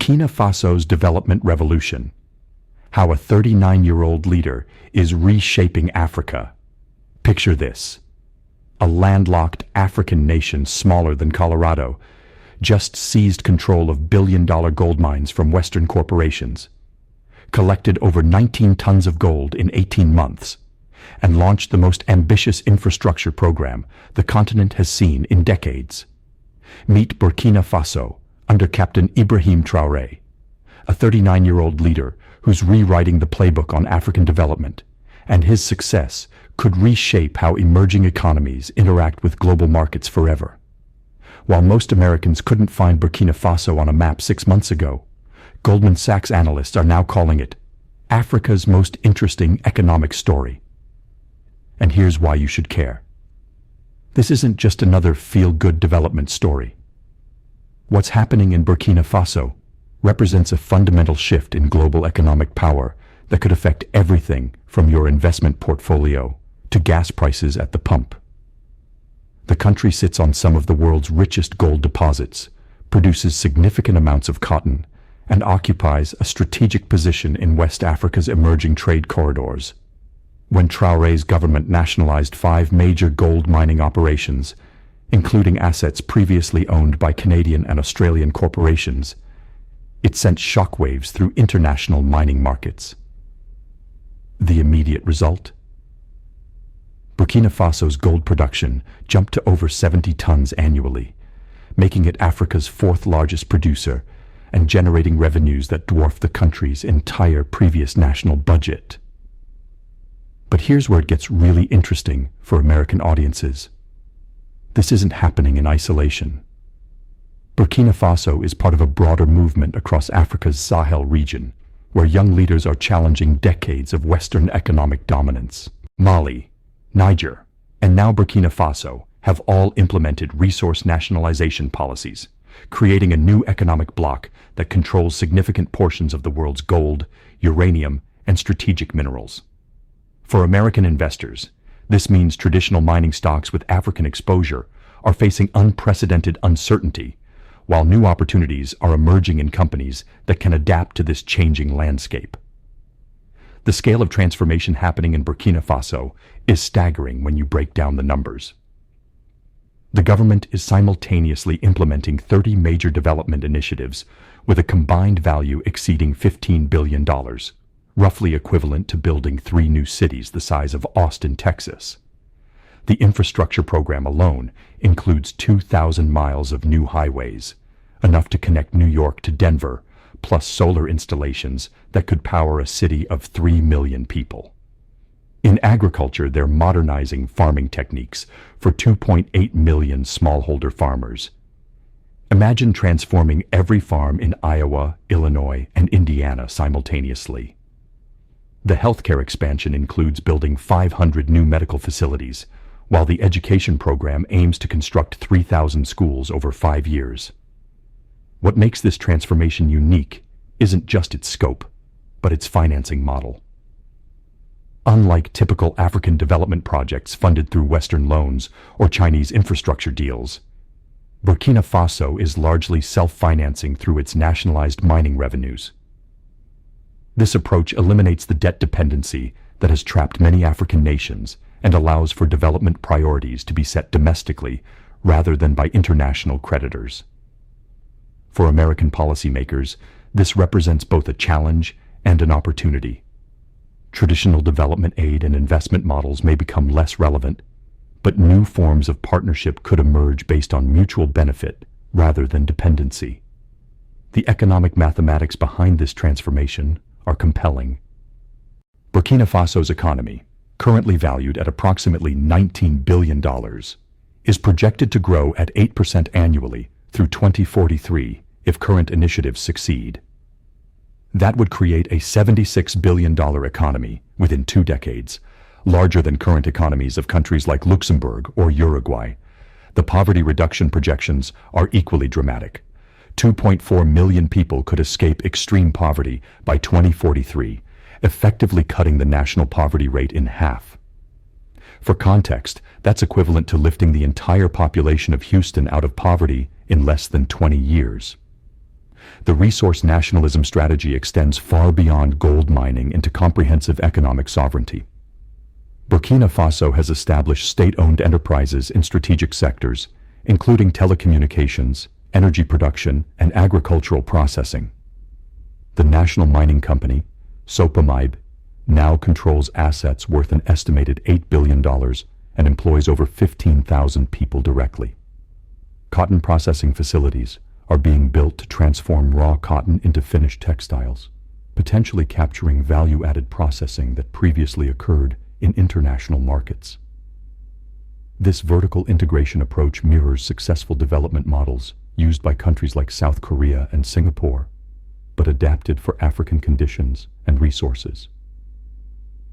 Burkina Faso's development revolution. How a 39-year-old leader is reshaping Africa. Picture this. A landlocked African nation smaller than Colorado just seized control of billion-dollar gold mines from Western corporations, collected over 19 tons of gold in 18 months, and launched the most ambitious infrastructure program the continent has seen in decades. Meet Burkina Faso under Captain Ibrahim Traoré, a 39-year-old leader who's rewriting the playbook on African development, and his success could reshape how emerging economies interact with global markets forever. While most Americans couldn't find Burkina Faso on a map 6 months ago, Goldman Sachs analysts are now calling it Africa's most interesting economic story. And here's why you should care. This isn't just another feel-good development story. What's happening in Burkina Faso represents a fundamental shift in global economic power that could affect everything from your investment portfolio to gas prices at the pump. The country sits on some of the world's richest gold deposits, produces significant amounts of cotton, and occupies a strategic position in West Africa's emerging trade corridors. When Traoré's government nationalized 5 major gold mining operations, including assets previously owned by Canadian and Australian corporations, it sent shockwaves through international mining markets. The immediate result? Burkina Faso's gold production jumped to over 70 tons annually, making it Africa's 4th largest producer and generating revenues that dwarf the country's entire previous national budget. But here's where it gets really interesting for American audiences. This isn't happening in isolation. Burkina Faso is part of a broader movement across Africa's Sahel region, where young leaders are challenging decades of Western economic dominance. Mali, Niger, and now Burkina Faso have all implemented resource nationalization policies, creating a new economic bloc that controls significant portions of the world's gold, uranium, and strategic minerals. For American investors, this means traditional mining stocks with African exposure are facing unprecedented uncertainty, while new opportunities are emerging in companies that can adapt to this changing landscape. The scale of transformation happening in Burkina Faso is staggering when you break down the numbers. The government is simultaneously implementing 30 major development initiatives with a combined value exceeding $15 billion, roughly equivalent to building 3 new cities the size of Austin, Texas. The infrastructure program alone includes 2,000 miles of new highways, enough to connect New York to Denver, plus solar installations that could power a city of 3 million people. In agriculture, they're modernizing farming techniques for 2.8 million smallholder farmers. Imagine transforming every farm in Iowa, Illinois, and Indiana simultaneously. The healthcare expansion includes building 500 new medical facilities, while the education program aims to construct 3,000 schools over 5 years. What makes this transformation unique isn't just its scope, but its financing model. Unlike typical African development projects funded through Western loans or Chinese infrastructure deals, Burkina Faso is largely self-financing through its nationalized mining revenues. This approach eliminates the debt dependency that has trapped many African nations and allows for development priorities to be set domestically rather than by international creditors. For American policymakers, this represents both a challenge and an opportunity. Traditional development aid and investment models may become less relevant, but new forms of partnership could emerge based on mutual benefit rather than dependency. The economic mathematics behind this transformation are compelling. Burkina Faso's economy, currently valued at approximately $19 billion, is projected to grow at 8% annually through 2043 if current initiatives succeed. That would create a $76 billion economy within 2 decades, larger than current economies of countries like Luxembourg or Uruguay. The poverty reduction projections are equally dramatic. 2.4 million people could escape extreme poverty by 2043, effectively cutting the national poverty rate in half. For context, that's equivalent to lifting the entire population of Houston out of poverty in less than 20 years. The resource nationalism strategy extends far beyond gold mining into comprehensive economic sovereignty. Burkina Faso has established state-owned enterprises in strategic sectors, including telecommunications, energy production, and agricultural processing. The national mining company, Sopamib, now controls assets worth an estimated $8 billion and employs over 15,000 people directly. Cotton processing facilities are being built to transform raw cotton into finished textiles, potentially capturing value-added processing that previously occurred in international markets. This vertical integration approach mirrors successful development models used by countries like South Korea and Singapore, but adapted for African conditions and resources.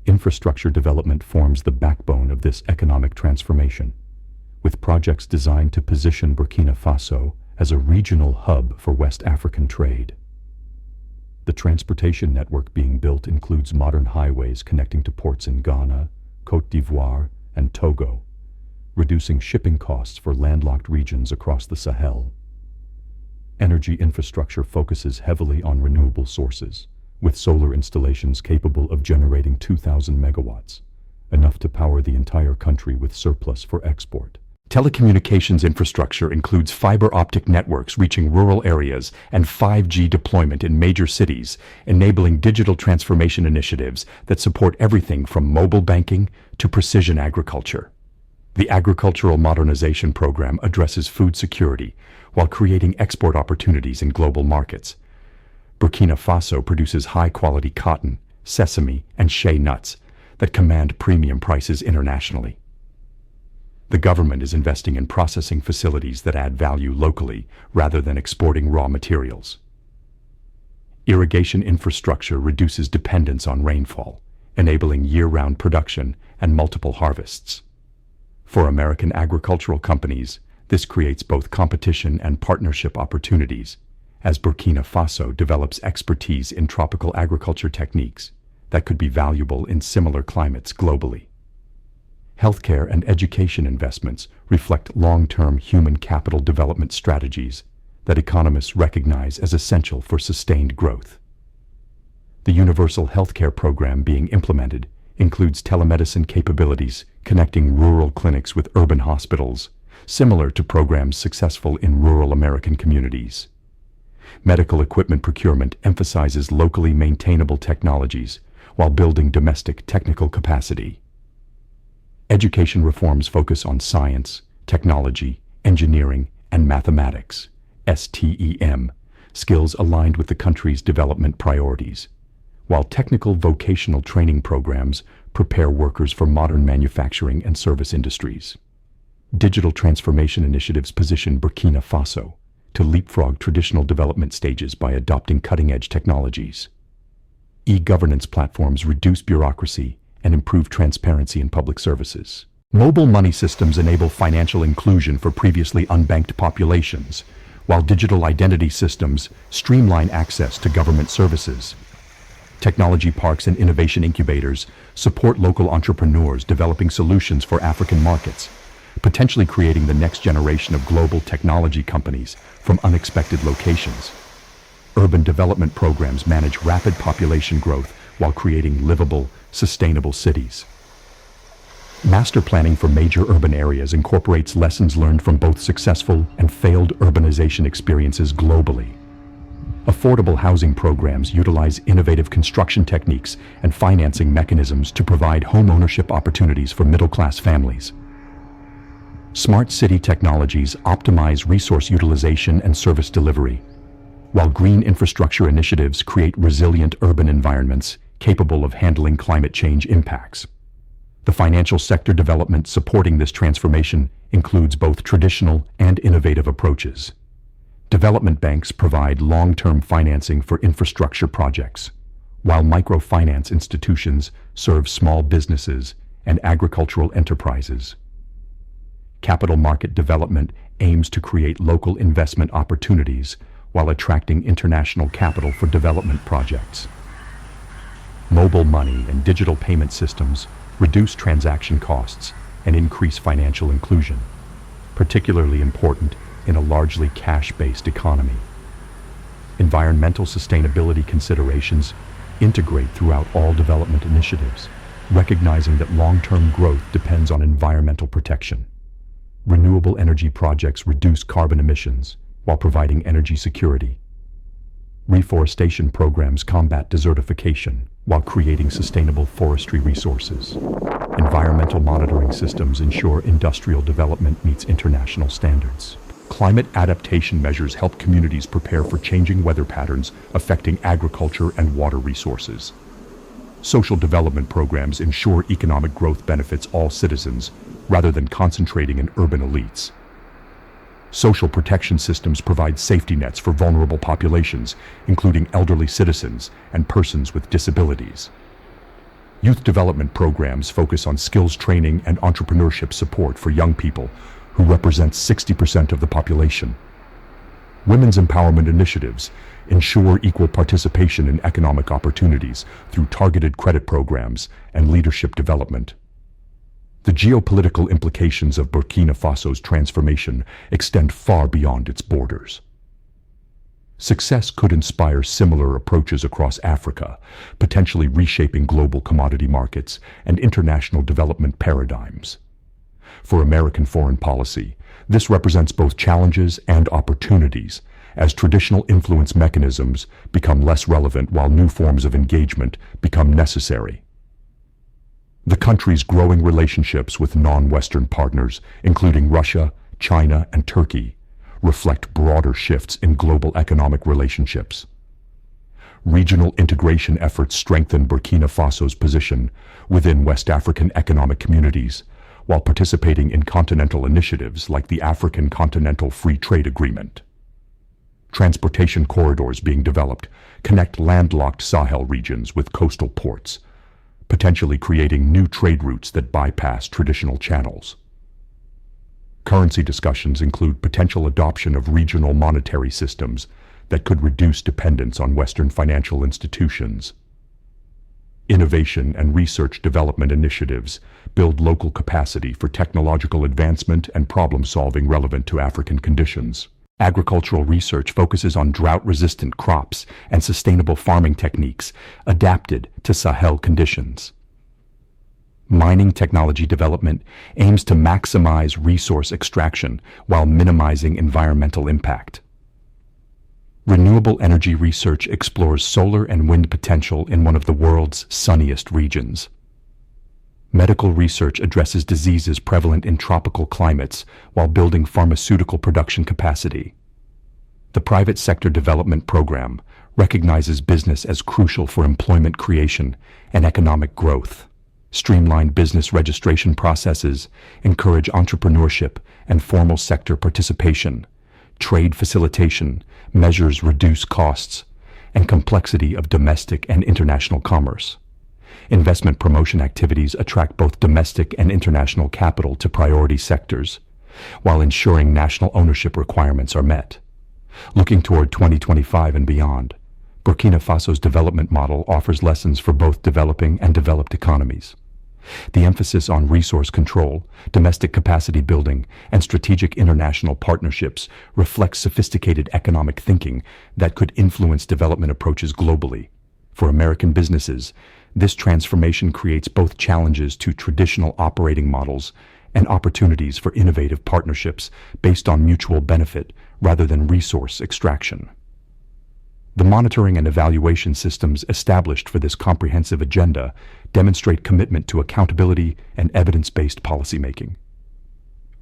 Infrastructure development forms the backbone of this economic transformation, with projects designed to position Burkina Faso as a regional hub for West African trade. The transportation network being built includes modern highways connecting to ports in Ghana, Côte d'Ivoire, and Togo, reducing shipping costs for landlocked regions across the Sahel. Energy infrastructure focuses heavily on renewable sources, with solar installations capable of generating 2,000 megawatts, enough to power the entire country with surplus for export. Telecommunications infrastructure includes fiber optic networks reaching rural areas and 5G deployment in major cities, enabling digital transformation initiatives that support everything from mobile banking to precision agriculture. The Agricultural Modernization Program addresses food security while creating export opportunities in global markets. Burkina Faso produces high-quality cotton, sesame, and shea nuts that command premium prices internationally. The government is investing in processing facilities that add value locally rather than exporting raw materials. Irrigation infrastructure reduces dependence on rainfall, enabling year-round production and multiple harvests. For American agricultural companies, this creates both competition and partnership opportunities, as Burkina Faso develops expertise in tropical agriculture techniques that could be valuable in similar climates globally. Healthcare and education investments reflect long-term human capital development strategies that economists recognize as essential for sustained growth. The universal healthcare program being implemented includes telemedicine capabilities connecting rural clinics with urban hospitals, similar to programs successful in rural American communities. Medical equipment procurement emphasizes locally maintainable technologies while building domestic technical capacity. Education reforms focus on science, technology, engineering, and mathematics, STEM, skills aligned with the country's development priorities, while technical vocational training programs prepare workers for modern manufacturing and service industries. Digital transformation initiatives position Burkina Faso to leapfrog traditional development stages by adopting cutting-edge technologies. E-governance platforms reduce bureaucracy and improve transparency in public services. Mobile money systems enable financial inclusion for previously unbanked populations, while digital identity systems streamline access to government services. Technology parks and innovation incubators support local entrepreneurs developing solutions for African markets, potentially creating the next generation of global technology companies from unexpected locations. Urban development programs manage rapid population growth while creating livable, sustainable cities. Master planning for major urban areas incorporates lessons learned from both successful and failed urbanization experiences globally. Affordable housing programs utilize innovative construction techniques and financing mechanisms to provide home ownership opportunities for middle-class families. Smart city technologies optimize resource utilization and service delivery, while green infrastructure initiatives create resilient urban environments capable of handling climate change impacts. The financial sector development supporting this transformation includes both traditional and innovative approaches. Development banks provide long-term financing for infrastructure projects, while microfinance institutions serve small businesses and agricultural enterprises. Capital market development aims to create local investment opportunities while attracting international capital for development projects. Mobile money and digital payment systems reduce transaction costs and increase financial inclusion, particularly important in a largely cash-based economy. Environmental sustainability considerations integrate throughout all development initiatives, recognizing that long-term growth depends on environmental protection. Renewable energy projects reduce carbon emissions while providing energy security. Reforestation programs combat desertification while creating sustainable forestry resources. Environmental monitoring systems ensure industrial development meets international standards. Climate adaptation measures help communities prepare for changing weather patterns affecting agriculture and water resources. Social development programs ensure economic growth benefits all citizens, rather than concentrating in urban elites. Social protection systems provide safety nets for vulnerable populations, including elderly citizens and persons with disabilities. Youth development programs focus on skills training and entrepreneurship support for young people, who represent 60% of the population. Women's empowerment initiatives ensure equal participation in economic opportunities through targeted credit programs and leadership development. The geopolitical implications of Burkina Faso's transformation extend far beyond its borders. Success could inspire similar approaches across Africa, potentially reshaping global commodity markets and international development paradigms. For American foreign policy, this represents both challenges and opportunities, as traditional influence mechanisms become less relevant while new forms of engagement become necessary. The country's growing relationships with non-Western partners, including Russia, China, and Turkey, reflect broader shifts in global economic relationships. Regional integration efforts strengthen Burkina Faso's position within West African economic communities, while participating in continental initiatives like the African Continental Free Trade Agreement. Transportation corridors being developed connect landlocked Sahel regions with coastal ports, potentially creating new trade routes that bypass traditional channels. Currency discussions include potential adoption of regional monetary systems that could reduce dependence on Western financial institutions. Innovation and research development initiatives build local capacity for technological advancement and problem-solving relevant to African conditions. Agricultural research focuses on drought-resistant crops and sustainable farming techniques adapted to Sahel conditions. Mining technology development aims to maximize resource extraction while minimizing environmental impact. Renewable energy research explores solar and wind potential in one of the world's sunniest regions. Medical research addresses diseases prevalent in tropical climates while building pharmaceutical production capacity. The private sector development program recognizes business as crucial for employment creation and economic growth. Streamlined business registration processes encourage entrepreneurship and formal sector participation. Trade facilitation measures reduce costs and complexity of domestic and international commerce. Investment promotion activities attract both domestic and international capital to priority sectors, while ensuring national ownership requirements are met. Looking toward 2025 and beyond, Burkina Faso's development model offers lessons for both developing and developed economies. The emphasis on resource control, domestic capacity building, and strategic international partnerships reflects sophisticated economic thinking that could influence development approaches globally. For American businesses, this transformation creates both challenges to traditional operating models and opportunities for innovative partnerships based on mutual benefit rather than resource extraction. The monitoring and evaluation systems established for this comprehensive agenda demonstrate commitment to accountability and evidence-based policymaking.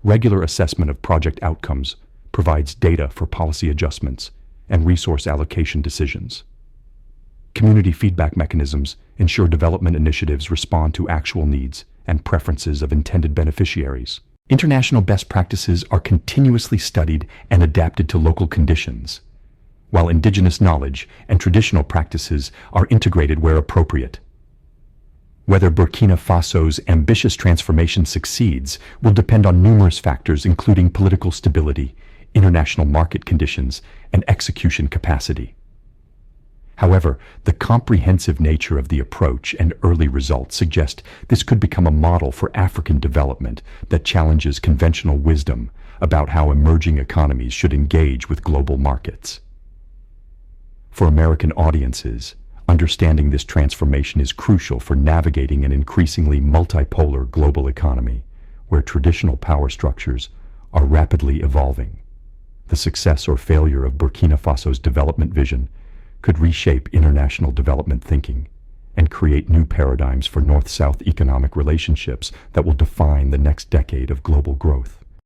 Regular assessment of project outcomes provides data for policy adjustments and resource allocation decisions. Community feedback mechanisms ensure development initiatives respond to actual needs and preferences of intended beneficiaries. International best practices are continuously studied and adapted to local conditions, while indigenous knowledge and traditional practices are integrated where appropriate. Whether Burkina Faso's ambitious transformation succeeds will depend on numerous factors, including political stability, international market conditions, and execution capacity. However, the comprehensive nature of the approach and early results suggest this could become a model for African development that challenges conventional wisdom about how emerging economies should engage with global markets. For American audiences, understanding this transformation is crucial for navigating an increasingly multipolar global economy, where traditional power structures are rapidly evolving. The success or failure of Burkina Faso's development vision could reshape international development thinking and create new paradigms for North-South economic relationships that will define the next decade of global growth.